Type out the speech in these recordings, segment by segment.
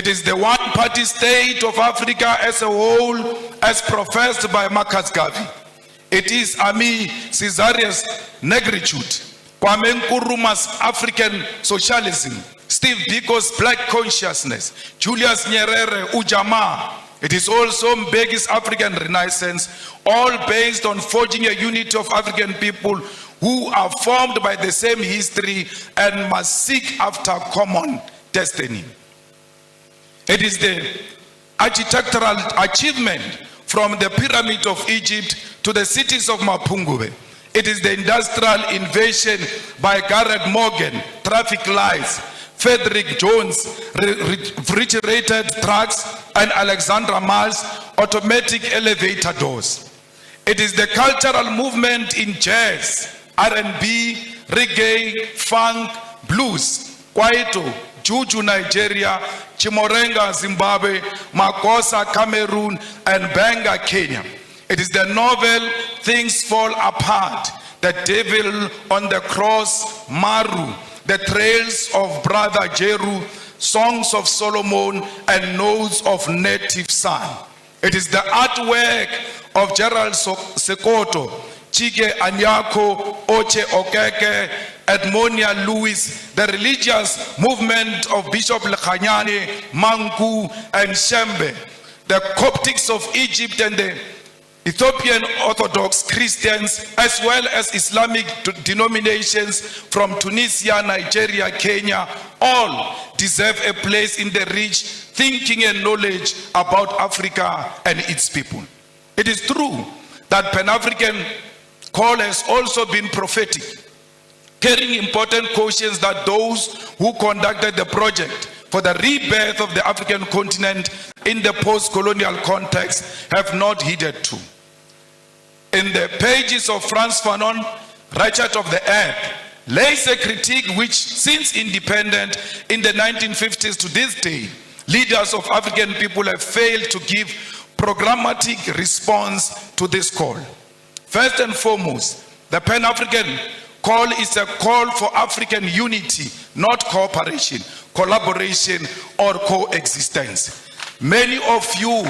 It is the one-party state of Africa as a whole, as professed by Marcus Garvey. It is Ami Caesarius negritude, Kwame Nkrumah's African socialism, Steve Biko's black consciousness, Julius Nyerere Ujamaa. It is also Mbeki's African Renaissance, all based on forging a unity of African people who are formed by the same history and must seek after common destiny. It is the architectural achievement from the pyramid of Egypt to the cities of Mapungubwe. It is the industrial invasion by Garrett Morgan, traffic lights, Frederick Jones, refrigerated trucks, and Alexandra Miles, automatic elevator doors. It is the cultural movement in jazz, R&B, reggae, funk, blues, kwaito, juju Nigeria, Chimorenga Zimbabwe, Makosa Cameroon, and Benga Kenya. It is the novel Things Fall Apart, The Devil on the Cross, Maru, The Trails of Brother Jeru, Songs of Solomon, and Notes of Native Son. It is the artwork of Gerald Sekoto, Chike Anyako, Oche Okeke, Edmonia Lewis, the religious movement of Bishop Lekhanyane, Manku, and Shembe, the Coptics of Egypt and the Ethiopian Orthodox Christians, as well as Islamic denominations from Tunisia, Nigeria, Kenya, all deserve a place in the rich thinking and knowledge about Africa and its people. It is true that Pan-African call has also been prophetic, carrying important cautions that those who conducted the project for the rebirth of the African continent in the post-colonial context have not heeded to. In the pages of Frantz Fanon, Richard of the Earth, lays a critique which, since independent in the 1950s to this day, leaders of African people have failed to give programmatic response to this call. First and foremost, the Pan-African call is a call for African unity, not cooperation, collaboration, or coexistence. Many of you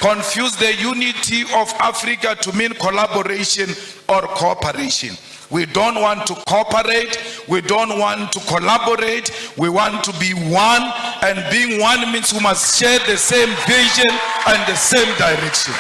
confuse the unity of Africa to mean collaboration or cooperation. We don't want to cooperate, we don't want to collaborate, we want to be one, and being one means we must share the same vision and the same direction.